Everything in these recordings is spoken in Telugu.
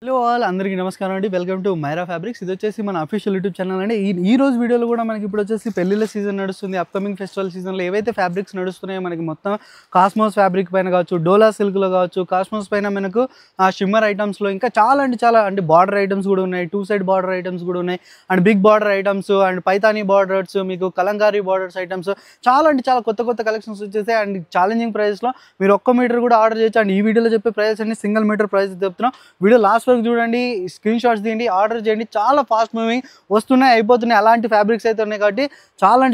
హలో ఆల్ అందరికీ నమస్కారం అండి. Welcome to Myra fabrics. ఇది వచ్చేసి మన అఫీషియల్ యూట్యూబ్ ఛానల్ అండి. ఈ రోజు వీడియోలో కూడా మనకి ఇప్పుడు వచ్చేసి పెళ్లిళ్ళ సీజన్ నడుస్తుంది. అప్కమింగ్ ఫెస్టివల్ సీజన్లో ఏవైతే ఫ్యాబ్రిక్స్ నడుస్తున్నాయో మనకి మొత్తం కాస్మోస్ ఫ్యాబ్రిక్ పైన కావచ్చు, డోలా సిల్క్లో కావచ్చు, కాస్మోస్ పైన మనకు షిమ్మర్ ఐటమ్స్లో ఇంకా చాలా అంటే బార్డర్ ఐటమ్స్ కూడా ఉన్నాయి, 2 సైడ్ బార్డర్ ఐటమ్స్ కూడా ఉన్నాయి, and big border items and Paithani borders, మీకు కలంకారీ బార్డర్స్ ఐటమ్స్ చాలా కొత్త కలెక్షన్స్ వచ్చేసాయి. అండ్ ఛాలెంజింగ్ ప్రైస్లో మీరు 1 మీటర్ కూడా ఆర్డర్ చేయొచ్చు. అండ్ ఈ వీడియోలో చెప్పే ప్రైస్ అన్ని సింగిల్ మీటర్ ప్రైస్ చెప్తున్నాం. వీడియో లాస్ట్ చూడండి, స్క్రీన్ షాట్స్ తీయండి, ఆర్డర్ చేయండి. చాలా ఫాస్ట్ మూవింగ్ వస్తున్నాయి, అయిపోతున్నాయి. అలాంటి ఫ్యాబ్రిక్స్ అయితే ఉన్నాయి కాబట్టి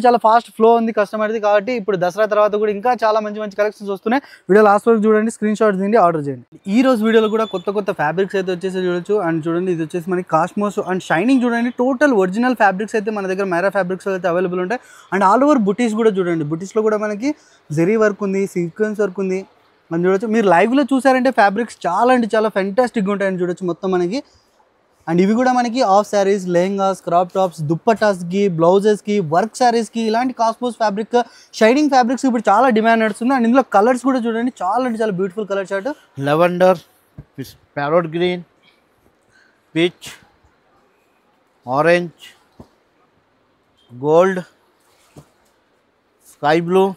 చాలా ఫాస్ట్ ఫ్లో ఉంది కస్టమర్ది. కాబట్టి ఇప్పుడు దసరా తర్వాత కూడా ఇంకా చాలా మంచి కలెక్షన్స్ వస్తున్నాయి. వీడియో లాస్ట్ వరకు చూడండి, స్క్రీన్ షాట్స్ తీయండి, ఆర్డర్ చేయండి. ఈ రోజు వీడియోలో కూడా కొత్త ఫ్యాబ్రిక్స్ అయితే వచ్చేసి చూడొచ్చు. అండ్ చూడండి, ఇది వచ్చేసి మనకి కాస్మోస్ అండ్ షైనింగ్ చూడండి. టోటల్ ఒరిజినల్ ఫ్యాబ్రిక్స్ అయితే మన దగ్గర మైరా ఫ్యాబ్రిక్స్ అయితే అవైలబుల్ ఉంటాయి. అండ్ ఆల్ ఓవర్ బుటీస్ కూడా చూడండి, బుటీస్లో కూడా మనకి జరీ వర్క్ ఉంది, సీక్వెన్స్ వర్క్ ఉంది. మనం చూడొచ్చు, మీరు లైవ్లో చూసారంటే ఫ్యాబ్రిక్స్ చాలా ఫెంటాస్టిక్గా ఉంటాయని చూడొచ్చు మొత్తం మనకి. అండ్ ఇవి కూడా మనకి half saris, lehengas, crop tops, దుప్పటాస్కి, బ్లౌజెస్కి, వర్క్ శారీస్కి ఇలాంటి కాస్మోస్ ఫ్యాబ్రిక్, షైనింగ్ ఫ్యాబ్రిక్స్ ఇప్పుడు చాలా డిమాండ్ నడుస్తుంది. అండ్ ఇందులో కలర్స్ కూడా చూడండి, చాలా beautiful colour chart. Lavender, parrot green, peach, orange, gold, sky blue,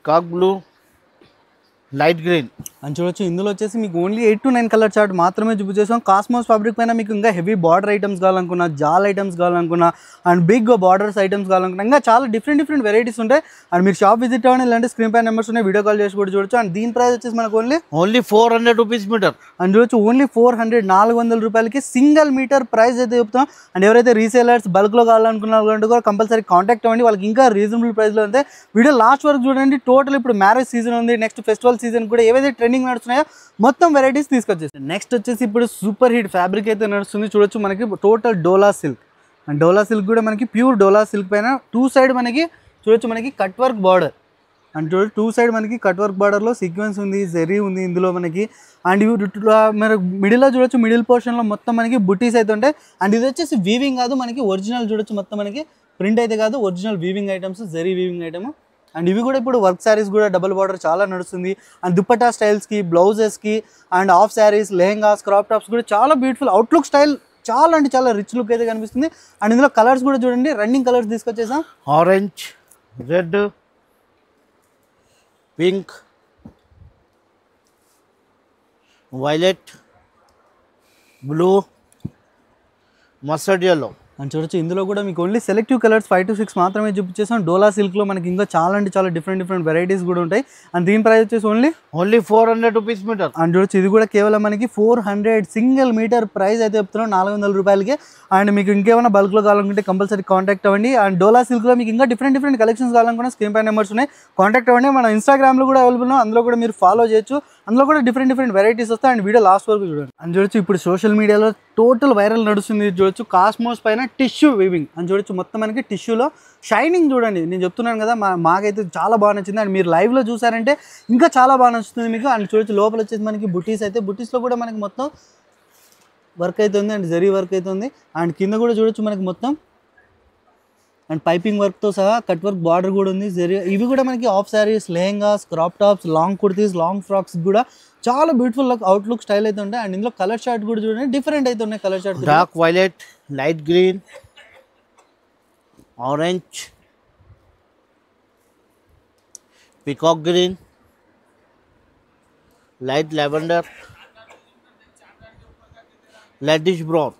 cock blue, light green అని చూడొచ్చు. ఇందులో వచ్చేసి మీకు ఓన్లీ 8 to 9 కలర్ చార్ట్ మాత్రమే చూపించేసాం. కాస్మోస్ ఫ్యాబ్రిక్ పైన మీకు ఇంకా హెవీ బార్డర్ ఐటమ్స్ కావాలనుకున్నా, జాల్ ఐటమ్స్ కావాలనుకున్నా, అండ్ బిగ్ బార్డర్స్ ఐటమ్స్ కావాలనుకున్నా, ఇంకా చాలా డిఫరెంట్ వెరైటీస్ ఉంటాయి. అండ్ మీరు షాప్ విజిట్ అవ్వండి, ఇలాంటి స్క్రీన్ పై నెంబర్స్ ఉన్నాయి, వీడియో కాల్ చేసి కూడా చూడొచ్చు. అండ్ దీని ప్రైస్ వచ్చేసి మనకు ఓన్లీ 400 రూపీస్ మీటర్ అని చూడొచ్చు. ఓన్లీ 400 రూపాయలకి సింగిల్ మీటర్ ప్రైస్ అయితే చెప్తాం. అండ్ ఎవరైతే రీసేలర్స్ బల్క్లో కావాలనుకున్నారు కూడా కంపల్సరీ కాంటాక్ట్ అవ్వండి, వాళ్ళకి ఇంకా రీజనబుల్ ప్రైస్లో అంతే. వీడియో లాస్ట్ వరకు చూడండి. టోటల్ ఇప్పుడు మ్యారేజ్ సీజన్ ఉంది, నెక్స్ట్ ఫెస్టివల్ సీజన్ కూడా ఏవైతే ట్రెండింగ్ నడుస్తున్నాయో మొత్తం వెరైటీస్ తీసుకొచ్చేసి. నెక్స్ట్ వచ్చేసి ఇప్పుడు సూపర్ హిట్ ఫ్యాబ్రిక్ అయితే నడుస్తుంది చూడొచ్చు. మనకి total dola silk. And dola silk కూడా మనకి ప్యూర్ డోలా సిల్క్ పైన 2 సైడ్ మనకి చూడొచ్చు, మనకి కట్ వర్క్ బార్డర్. అండ్ చూడొచ్చు 2 సైడ్ మనకి కట్ వర్క్ బార్డర్లో సీక్వెన్స్ ఉంది, జెరీ ఉంది ఇందులో మనకి. అండ్ ఇవి మీరు మిడిల్లో చూడొచ్చు, మిడిల్ పోర్షన్లో మొత్తం మనకి బుటీస్ అయితే ఉంటాయి. అండ్ ఇది వచ్చేసి వీవింగ్ కాదు, మనకి ఒరిజినల్ చూడొచ్చు, మొత్తం మనకి ప్రింట్ అయితే కాదు, ఒరిజినల్ వీవింగ్ ఐటమ్స్, జెరీ వీవింగ్ ఐటమ్. అండ్ ఇవి కూడా ఇప్పుడు వర్క్ శారీస్ కూడా డబుల్ బార్డర్ చాలా నడుస్తుంది. అండ్ దుప్పటా స్టైల్స్కి, బ్లౌజెస్కి, and half saris, lehengas, crop tops కూడా చాలా బ్యూటిఫుల్ అవుట్లుక్ స్టైల్, చాలా రిచ్ లుక్ అయితే కనిపిస్తుంది. అండ్ ఇందులో కలర్స్ కూడా చూడండి, రన్నింగ్ కలర్స్ తీసుకొచ్చేసాం. Orange, red, pink, violet, blue, mustard yellow. అని చూడొచ్చు. ఇందులో కూడా మీకు ఓన్లీ సెలెక్టివ్ కలర్స్ 5 to 6 మాత్రమే చూపించేసాం. డోలా సిల్క్లో మనకి ఇంకా చాలా డిఫరెంట్ వెరైటీస్ కూడా ఉంటాయి. అండ్ దీని ప్రైస్ వచ్చేసి ఓన్లీ 400 రూపీస్ మీటర్. అండ్ చూడొచ్చు, ఇది కూడా కేవలం మనకి 400 సింగిల్ మీటర్ ప్రైస్ అయితే చెప్తున్నాం, 400 రూపాయలకి. అండ్ మీకు ఇంకేమైనా బల్క్లో కావాలనుకుంటే కంపల్సరీ కాంటాక్ట్ అవ్వండి. అండ్ డోలా సిల్క్లో మీకు ఇంకా డిఫరెంట్ కలెక్షన్స్ కావాలనుకున్న స్క్రీన్ పై నెంబర్స్ ఉన్నాయి, కాంటాక్ట్ అవ్వండి. మన ఇన్స్టాగ్రామ్లో కూడా అవైలబుల్ ఉన్నాయి, అందులో కూడా మీరు ఫాలో చేయొచ్చు. అందులో కూడా డిఫరెంట్ వెరైటీస్ వస్తాయి. అండ్ వీడియో లాస్ట్ వరకు చూడండి. అని చూడొచ్చు, ఇప్పుడు సోషల్ మీడియాలో టోటల్ వైరల్ నడుస్తుంది చూడొచ్చు, కాస్మోస్ పైన టిష్యూ వీవింగ్ అని చూడొచ్చు. మొత్తం మనకి టిష్యూలో షైనింగ్ చూడండి, నేను చెప్తున్నాను కదా, మాకైతే చాలా బాగా నచ్చింది. అండ్ మీరు లైవ్లో చూసారంటే ఇంకా చాలా బాగా నచ్చుతుంది మీకు. అండ్ చూడొచ్చు, లోపల వచ్చేసి మనకి బుటీస్ అయితే, బుటీస్లో కూడా మనకి మొత్తం వర్క్ అయితే ఉంది, అండ్ జరీ వర్క్ అయితే ఉంది. అండ్ కింద కూడా చూడొచ్చు మనకి మొత్తం అండ్ పైపింగ్ వర్క్తో సహా కట్ వర్క్ బార్డర్ కూడా ఉంది, జరీ. ఇవి కూడా మనకి half saris, lehengas, crop tops, long kurtis, long frocks కూడా చాలా బ్యూటిఫుల్ అవుట్లుక్ స్టైల్ అయితే ఉంటాయి. అండ్ ఇందులో కలర్ చార్ట్ కూడా చూడండి, డిఫరెంట్ అయితే ఉన్నాయి colour chart. Dark violet, light green, orange, peacock green, light lavender, reddish brown.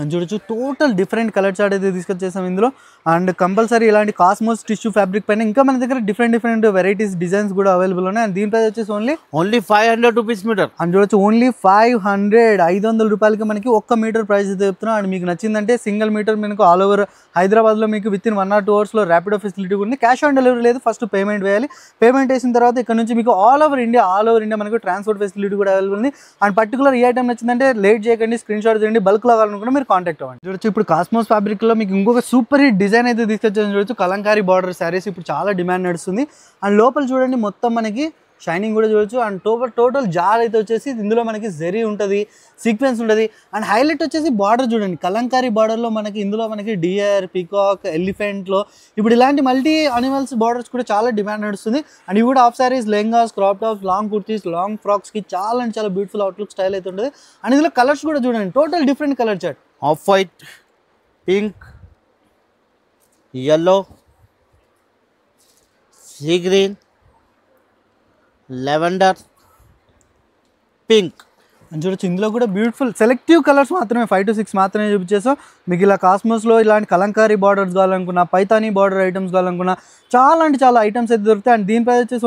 అని చూడొచ్చు, టోటల్ డిఫరెంట్ కలర్ చార్ట్ అయితే తీసుకొచ్చేసాం ఇందులో. అండ్ కంపల్సరీ ఇలాంటి కాస్మోస్ టిష్యూ ఫ్యాబ్రిక్ పైన ఇంకా మన దగ్గర డిఫరెంట్ వెరైటీస్, డిజైన్స్ కూడా అవైలబుల్ ఉన్నాయి. అండ్ దీని ప్రైస్ వచ్చేసి ఓన్లీ 500 రూపీస్ మీటర్. అని చూడొచ్చు, ఓన్లీ 500 రూపాయలకి మనకి 1 మీటర్ ప్రైస్ అయితే చెప్తున్నాం. అండ్ మీకు నచ్చిందంటే సింగిల్ మీటర్ మీకు ఆల్ ఓవర్ హైదరాబాద్లో మీకు వితిన్ 1 or 2 అవర్స్లో ర్యాపిడో ఫెసిలిటీ ఉంది. క్యాష్ ఆన్ డెలివరీ లేదు, ఫస్ట్ పేమెంట్ వేయాలి. పేమెంట్ వేసిన తర్వాత ఇక్కడ నుంచి మీకు ఆల్ ఓవర్ ఇండియా మనకు ట్రాన్స్పోర్ట్ ఫెసిలిటీ కూడా అవైలబుల్ ఉంది. అండ్ పర్టికులర్ ఈ ఐటమ్ నచ్చిందంటే లేట్ చేయకండి, స్క్రీన్ షాట్ చేయండి, బల్క్లో కావాలనుకుంటే మీరు కాంటాక్ట్ అవ్వండి. చూడొచ్చు, ఇప్పుడు కాస్మోస్ ఫ్యాబ్రిక్లో మీకు ఇంకొక సూపర్ హిట్ డిజైన్ అయితే తీసుకొచ్చాను చూడొచ్చు. కలంకారీ బార్డర్ శారీస్ ఇప్పుడు చాలా డిమాండ్ నడుస్తుంది. అండ్ లోపల చూడండి, మొత్తం మనకి షైనింగ్ కూడా చూడొచ్చు. అండ్ టోటల్ జార్ అయితే వచ్చేసి ఇందులో మనకి జెరీ ఉంటుంది, సీక్వెన్స్ ఉంటుంది. అండ్ హైలైట్ వచ్చేసి బార్డర్ చూడండి, కలంకారీ బార్డర్లో మనకి ఇందులో మనకి డియర్, పీకాక్, ఎలిఫెంట్లో ఇప్పుడు ఇలాంటి మల్టీ అనిమల్స్ బార్డర్స్ కూడా చాలా డిమాండ్ నడుస్తుంది. అండ్ ఇవి కూడా half saris, lehengas, crop tops, long kurtis, long ఫ్రాక్స్కి చాలా అంటే చాలా బ్యూటిఫుల్ అవుట్లుక్ స్టైల్ అయితే ఉంటుంది. అండ్ ఇందులో కలర్స్ కూడా చూడండి, total different colour chart. Off white, pink, yellow, sea green, lavender, pink. అని చూడొచ్చు ఇందులో కూడా బ్యూటిఫుల్ సెలెక్టివ్ కలర్స్ మాత్రమే 5 to 6 మాత్రమే చూపించేసాం. మీకు ఇలా కాస్మోస్లో ఇలాంటి కలంకారీ బార్డర్స్ కావాలనుకున్నా, పైతానీ బార్డర్ ఐటమ్స్ కావాలనుకున్నా చాలా అంటే చాలా ఐటమ్స్ అయితే దొరుకుతాయి. అండ్ దీని ప్రైస్ వచ్చేసి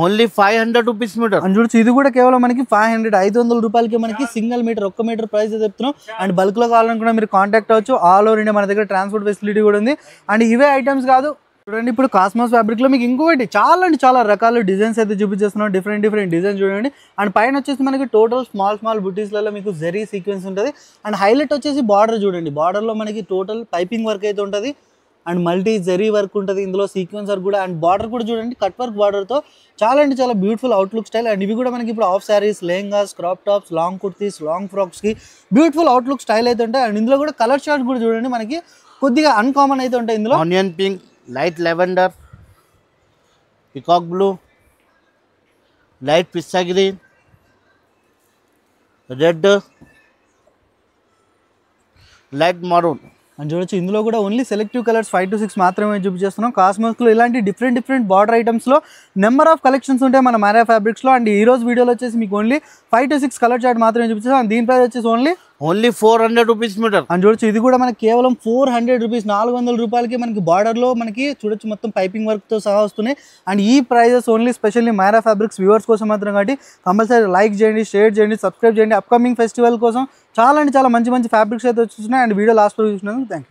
ఓన్లీ 500 rupees meter. అని చూడొచ్చు ఇది కూడా కేవలం మనకి 500 రూపాయలకి మనకి సింగిల్ మీటర్, 1 మీటర్ ప్రైస్ అయితే చెప్తున్నాం. అండ్ బల్క్లో కావాలనుకున్నా మీరు కాంటాక్ట్ అవ్వచ్చు. ఆల్ ఓవర్ ఇండియా మన దగ్గర ట్రాన్స్పోర్ట్ ఫెసిలిటీ కూడా ఉంది. అండ్ ఇవే ఐటమ్స్ కాదు చూడండి, ఇప్పుడు కాస్మోస్ ఫ్యాబ్రిక్లో మీకు ఇంకొకటి చాలా అంటే చాలా రకాల డిజైన్స్ అయితే చూపించేస్తున్నాం. డిఫరెంట్ డిజైన్స్ చూడండి. అండ్ పైన వచ్చేసి మనకి టోటల్ స్మాల్ బుటీస్లలో మీకు జెరీ సీక్వెన్స్ ఉంటుంది. అండ్ హైలైట్ వచ్చేసి బార్డర్ చూడండి, బార్డర్లో మనకి టోటల్ పైపింగ్ వర్క్ అయితే ఉంటుంది. అండ్ మల్టీ జెరీ వర్క్ ఉంటుంది, ఇందులో సీక్వెన్స్ వర్క్ కూడా. అండ్ బార్డర్ కూడా చూడండి, కట్ వర్క్ బార్డర్తో చాలా అంటే చాలా బ్యూటిఫుల్ అవుట్లుక్ స్టైల్. అండ్ ఇవి కూడా మనకి ఇప్పుడు half saris, lehengas, crop tops, long kurtis, long ఫ్రాక్స్కి బ్యూటిఫుల్ అవుట్లుక్ స్టైల్ అయితే ఉంటాయి. అండ్ ఇందులో కూడా కలర్ చార్ట్ కూడా చూడండి, మనకి కొద్దిగా అన్కామన్ అయితే ఉంటాయి ఇందులో. Onion pink, light lavender, peacock blue, light pista green, red, light maroon. అని చూడొచ్చు ఇందులో కూడా ఓన్లీ సెలెక్టివ్ కలర్స్ 5 to 6 మాత్రమే చూపించేస్తున్నాం. కాస్మోస్లో ఇలాంటి డిఫరెంట్ బార్డర్ ఐటమ్స్లో నెంబర్ ఆఫ్ కలెక్షన్స్ ఉంటాయి మన మైరా ఫ్యాబ్రిక్స్లో. అండ్ ఈ రోజు వీడియోలో వచ్చేసి మీకు ఓన్లీ 5 to 6 కలర్ చార్ట్ మాత్రమే చూపించేస్తాం. అండ్ దీని ప్రైస్ వచ్చేసి ఓన్లీ 400 rupees meter. అని చూడొచ్చు ఇది కూడా మనకి కేవలం 400 రూపీస్, 400 రూపాయలకి మనకి బార్డర్లో మనకి చూడొచ్చు మొత్తం పైపింగ్ వర్క్తో సహా వస్తున్నాయి. అండ్ ఈ prices only specially Myra fabrics viewers కోసం మాత్రం. కాబట్టి కంపల్సరీ లైక్ చేయండి, షేర్ చేయండి, సబ్స్క్రైబ్ చేయండి. అప్కమింగ్ ఫెస్టివల్ కోసం చాలా అంటే చాలా మంచి ఫ్యాబ్రిక్స్ అయితే వచ్చేస్తున్నాయి. అండ్ వీడియో లాస్ట్ వరకు చూసినందుకు థ్యాంక్ యూ.